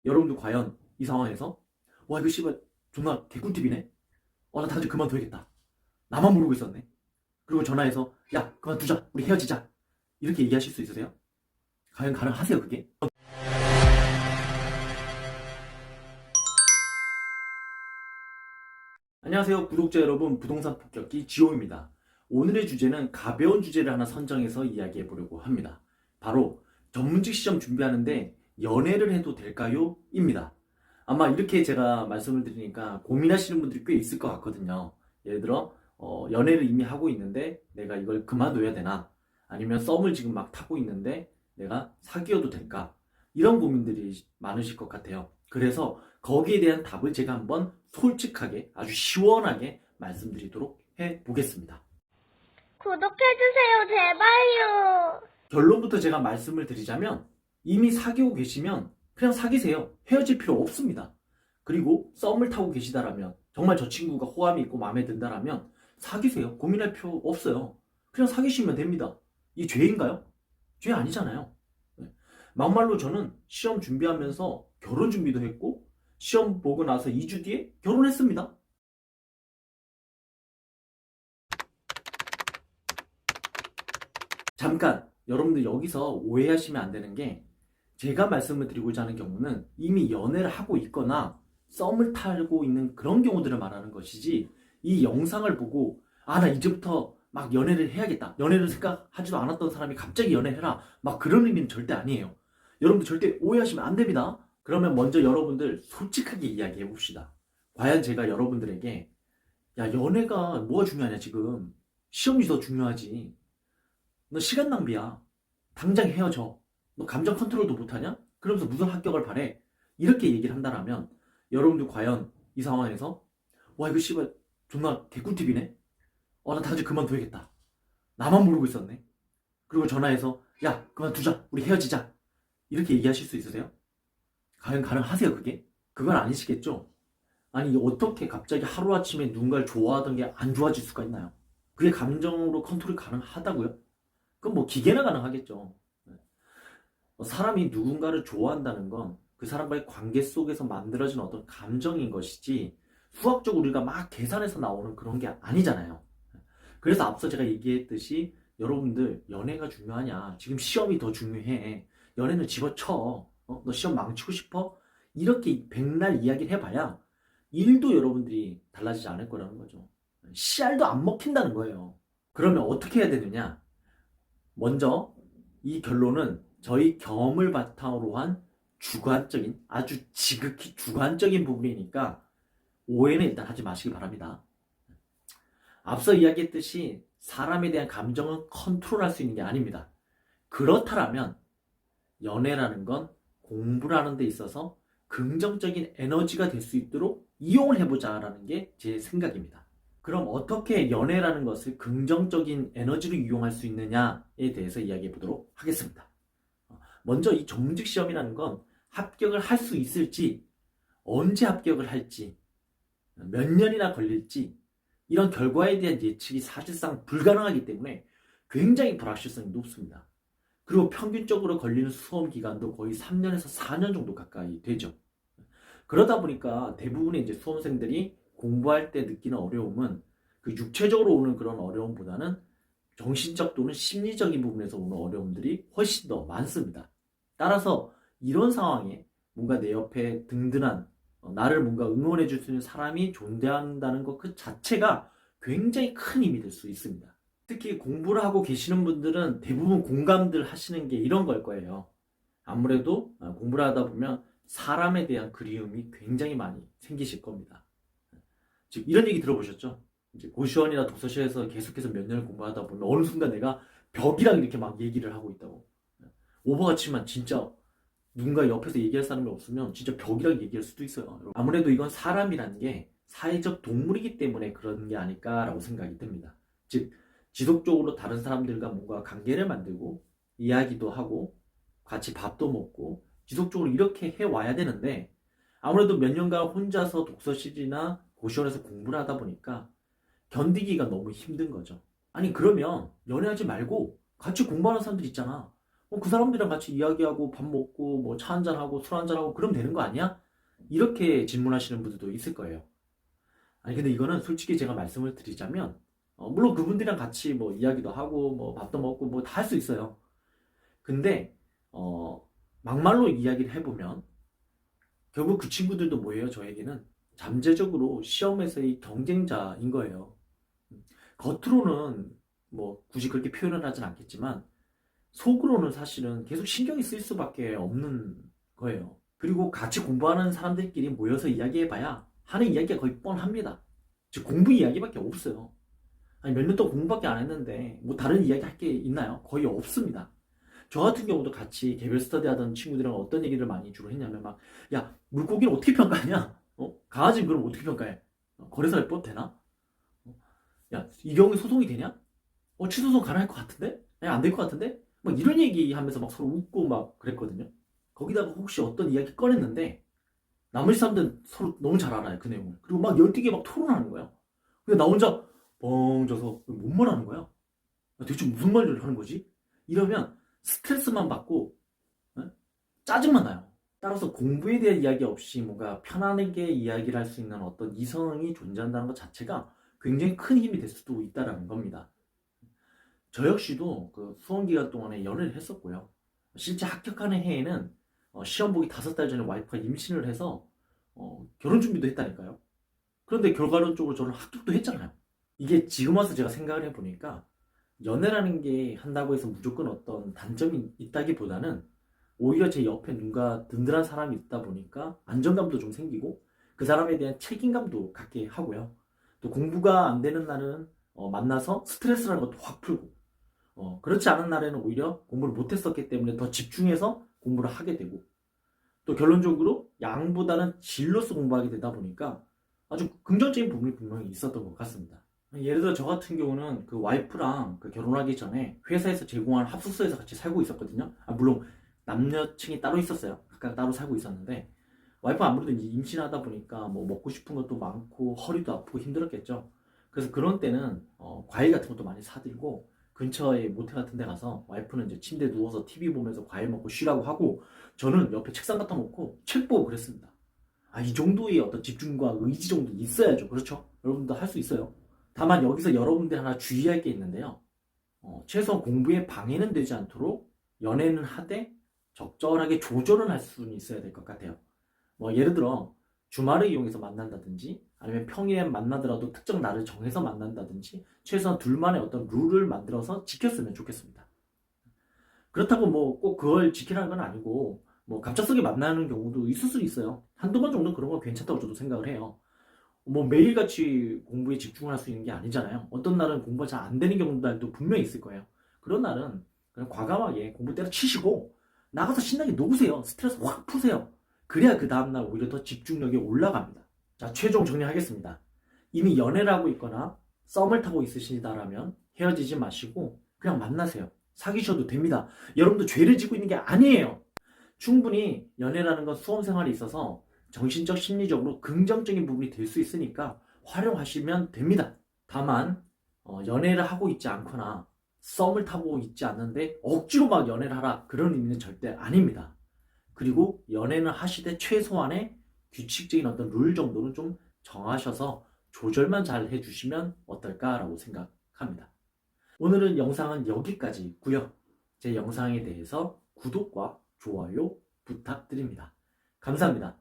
여러분도 과연 이 상황에서 와 이거 씨발 존나 개꿀팁이네. 나 다들 그만둬야겠다. 나만 모르고 있었네. 그리고 전화해서 야 그만두자 우리 헤어지자 이렇게 얘기하실 수 있으세요? 과연 가능하세요 그게? 안녕하세요 구독자 여러분, 부동산 폭격기 지용입니다. 오늘의 주제는 가벼운 주제를 하나 선정해서 이야기해 보려고 합니다. 바로 전문직 시험 준비하는데 연애를 해도 될까요? 입니다. 아마 이렇게 제가 말씀을 드리니까 고민하시는 분들이 꽤 있을 것 같거든요. 예를 들어 연애를 이미 하고 있는데 내가 이걸 그만둬야 되나, 아니면 썸을 지금 막 타고 있는데 내가 사귀어도 될까, 이런 고민들이 많으실 것 같아요. 그래서 거기에 대한 답을 제가 한번 솔직하게 아주 시원하게 말씀드리도록 해보겠습니다. 구독해주세요, 제발요. 결론부터 제가 말씀을 드리자면, 이미 사귀고 계시면 그냥 사귀세요. 헤어질 필요 없습니다. 그리고 썸을 타고 계시다라면, 정말 저 친구가 호감이 있고 마음에 든다라면 사귀세요. 고민할 필요 없어요. 그냥 사귀시면 됩니다. 이게 죄인가요? 죄 아니잖아요. 네. 막말로 저는 시험 준비하면서 결혼 준비도 했고, 시험 보고 나서 2주 뒤에 결혼했습니다. 잠깐, 여러분들 여기서 오해하시면 안 되는 게, 제가 말씀을 드리고자 하는 경우는 이미 연애를 하고 있거나 썸을 타고 있는 그런 경우들을 말하는 것이지, 이 영상을 보고 나 이제부터 막 연애를 해야겠다, 연애를 생각하지도 않았던 사람이 갑자기 연애해라, 막 그런 의미는 절대 아니에요. 여러분들 절대 오해하시면 안 됩니다. 그러면 먼저 여러분들 솔직하게 이야기해 봅시다. 과연 제가 여러분들에게 야 연애가 뭐가 중요하냐, 지금 시험이 더 중요하지, 너 시간 낭비야, 당장 헤어져, 너 감정 컨트롤도 못하냐? 그러면서 무슨 합격을 바래? 이렇게 얘기를 한다라면 여러분들 과연 이 상황에서 와 이거 씨발 존나 개꿀팁이네? 나 다들 그만둬야겠다. 나만 모르고 있었네. 그리고 전화해서 야 그만두자 우리 헤어지자 이렇게 얘기하실 수 있으세요? 과연 가능하세요 그게? 그건 아니시겠죠? 아니 어떻게 갑자기 하루아침에 누군가를 좋아하던 게 안 좋아질 수가 있나요? 그게 감정으로 컨트롤이 가능하다고요? 그럼 뭐 기계나 가능하겠죠. 사람이 누군가를 좋아한다는 건 그 사람과의 관계 속에서 만들어진 어떤 감정인 것이지, 수학적으로 우리가 막 계산해서 나오는 그런 게 아니잖아요. 그래서 앞서 제가 얘기했듯이 여러분들 연애가 중요하냐, 지금 시험이 더 중요해, 연애는 집어쳐, 너 시험 망치고 싶어? 이렇게 백날 이야기를 해봐야 일도 여러분들이 달라지지 않을 거라는 거죠. 씨알도 안 먹힌다는 거예요. 그러면 어떻게 해야 되느냐? 먼저 이 결론은 저희 경험을 바탕으로 한 주관적인, 아주 지극히 주관적인 부분이니까 오해는 일단 하지 마시기 바랍니다. 앞서 이야기했듯이 사람에 대한 감정은 컨트롤할 수 있는 게 아닙니다. 그렇다면 연애라는 건 공부를 하는 데 있어서 긍정적인 에너지가 될 수 있도록 이용을 해보자라는 게 제 생각입니다. 그럼 어떻게 연애라는 것을 긍정적인 에너지로 이용할 수 있느냐에 대해서 이야기해 보도록 하겠습니다. 먼저 이 전문직 시험이라는 건 합격을 할 수 있을지, 언제 합격을 할지, 몇 년이나 걸릴지, 이런 결과에 대한 예측이 사실상 불가능하기 때문에 굉장히 불확실성이 높습니다. 그리고 평균적으로 걸리는 수험 기간도 거의 3년에서 4년 정도 가까이 되죠. 그러다 보니까 대부분의 이제 수험생들이 공부할 때 느끼는 어려움은 그 육체적으로 오는 그런 어려움보다는 정신적 또는 심리적인 부분에서 오는 어려움들이 훨씬 더 많습니다. 따라서 이런 상황에 뭔가 내 옆에 든든한, 나를 뭔가 응원해 줄 수 있는 사람이 존재한다는 것 그 자체가 굉장히 큰 힘이 될 수 있습니다. 특히 공부를 하고 계시는 분들은 대부분 공감들 하시는 게 이런 걸 거예요. 아무래도 공부를 하다 보면 사람에 대한 그리움이 굉장히 많이 생기실 겁니다. 즉 이런 얘기 들어보셨죠? 이제 고시원이나 독서실에서 계속해서 몇 년을 공부하다 보면 어느 순간 내가 벽이랑 이렇게 막 얘기를 하고 있다고. 오버가치만 진짜 누군가 옆에서 얘기할 사람이 없으면 진짜 벽이랑 얘기할 수도 있어요. 아무래도 이건 사람이라는 게 사회적 동물이기 때문에 그런 게 아닐까라고 생각이 듭니다. 즉 지속적으로 다른 사람들과 뭔가 관계를 만들고 이야기도 하고 같이 밥도 먹고 지속적으로 이렇게 해와야 되는데, 아무래도 몇 년간 혼자서 독서실이나 고시원에서 공부를 하다 보니까 견디기가 너무 힘든 거죠. 아니 그러면 연애하지 말고 같이 공부하는 사람들 있잖아. 그 사람들이랑 같이 이야기하고 밥 먹고 뭐 차 한잔하고 술 한잔하고 그러면 되는 거 아니야? 이렇게 질문하시는 분들도 있을 거예요. 아니 근데 이거는 솔직히 제가 말씀을 드리자면 물론 그분들이랑 같이 뭐 이야기도 하고 뭐 밥도 먹고 뭐 다 할 수 있어요. 근데 막말로 이야기를 해보면 결국 그 친구들도 뭐예요? 저에게는 잠재적으로 시험에서의 경쟁자인 거예요. 겉으로는 뭐 굳이 그렇게 표현을 하진 않겠지만 속으로는 사실은 계속 신경이 쓰일 수밖에 없는 거예요. 그리고 같이 공부하는 사람들끼리 모여서 이야기해봐야 하는 이야기가 거의 뻔합니다. 즉 공부 이야기밖에 없어요. 아니 몇 년 동안 공부밖에 안 했는데 뭐 다른 이야기 할 게 있나요? 거의 없습니다. 저 같은 경우도 같이 개별 스터디 하던 친구들이랑 어떤 얘기를 많이 주로 했냐면 막 야 물고기는 어떻게 평가하냐? 강아지는 그럼 어떻게 평가해? 거래사 입법 되나? 야 이 경우에 소송이 되냐? 취소송 가능할 것 같은데? 안 될 것 같은데? 막 이런 얘기 하면서 막 서로 웃고 막 그랬거든요. 거기다가 혹시 어떤 이야기 꺼냈는데 나머지 사람들은 서로 너무 잘 알아요 그 내용을. 그리고 막 열띠게 막 토론하는 거야. 근데 나 혼자 뻥 져서 뭔 말하는 거야? 대체 무슨 말을 하는 거지? 이러면 스트레스만 받고 짜증만 나요. 따라서 공부에 대한 이야기 없이 뭔가 편안하게 이야기를 할 수 있는 어떤 이성이 존재한다는 것 자체가 굉장히 큰 힘이 될 수도 있다는 겁니다. 저 역시도 그 수험 기간 동안에 연애를 했었고요. 실제 합격하는 해에는 시험 보기 5달 전에 와이프가 임신을 해서 결혼 준비도 했다니까요. 그런데 결과론적으로 저는 합격도 했잖아요. 이게 지금 와서 제가 생각을 해보니까 연애라는 게 한다고 해서 무조건 어떤 단점이 있다기보다는 오히려 제 옆에 누가 든든한 사람이 있다 보니까 안정감도 좀 생기고 그 사람에 대한 책임감도 갖게 하고요. 또 공부가 안 되는 날은 만나서 스트레스라는 것도 확 풀고 그렇지 않은 날에는 오히려 공부를 못했었기 때문에 더 집중해서 공부를 하게 되고 또 결론적으로 양보다는 질로서 공부하게 되다 보니까 아주 긍정적인 부분이 분명히 있었던 것 같습니다. 예를 들어 저 같은 경우는 그 와이프랑 그 결혼하기 전에 회사에서 제공한 합숙소에서 같이 살고 있었거든요. 물론 남녀층이 따로 있었어요. 각각 따로 살고 있었는데 와이프가 아무래도 이제 임신하다 보니까 뭐 먹고 싶은 것도 많고 허리도 아프고 힘들었겠죠. 그래서 그런 때는 과일 같은 것도 많이 사들고 근처에 모텔 같은 데 가서 와이프는 이제 침대에 누워서 TV 보면서 과일 먹고 쉬라고 하고 저는 옆에 책상 갖다 놓고 책 보고 그랬습니다. 이 정도의 어떤 집중과 의지 정도 있어야죠. 그렇죠? 여러분도 할 수 있어요. 다만 여기서 여러분들 하나 주의할 게 있는데요. 최소한 공부에 방해는 되지 않도록 연애는 하되 적절하게 조절은 할 수는 있어야 될 것 같아요. 뭐 예를 들어 주말을 이용해서 만난다든지 아니면 평일에 만나더라도 특정 날을 정해서 만난다든지 최소한 둘만의 어떤 룰을 만들어서 지켰으면 좋겠습니다. 그렇다고 뭐 꼭 그걸 지키라는 건 아니고 뭐 갑작스럽게 만나는 경우도 있을 수 있어요. 한두 번 정도 그런 거 괜찮다고 저도 생각을 해요. 뭐 매일같이 공부에 집중을 할 수 있는 게 아니잖아요. 어떤 날은 공부가 잘 안 되는 경우도 분명히 있을 거예요. 그런 날은 그냥 과감하게 공부 때려치시고 나가서 신나게 녹으세요. 스트레스 확 푸세요. 그래야 그 다음날 오히려 더 집중력이 올라갑니다. 자, 최종 정리하겠습니다. 이미 연애를 하고 있거나 썸을 타고 있으시다라면 헤어지지 마시고 그냥 만나세요. 사귀셔도 됩니다. 여러분도 죄를 지고 있는 게 아니에요. 충분히 연애라는 건 수험 생활에 있어서 정신적, 심리적으로 긍정적인 부분이 될 수 있으니까 활용하시면 됩니다. 다만 연애를 하고 있지 않거나 썸을 타고 있지 않는데 억지로 막 연애를 하라 그런 의미는 절대 아닙니다. 그리고 연애는 하시되 최소한의 규칙적인 어떤 룰 정도는 좀 정하셔서 조절만 잘 해주시면 어떨까라고 생각합니다. 오늘은 영상은 여기까지고요. 제 영상에 대해서 구독과 좋아요 부탁드립니다. 감사합니다.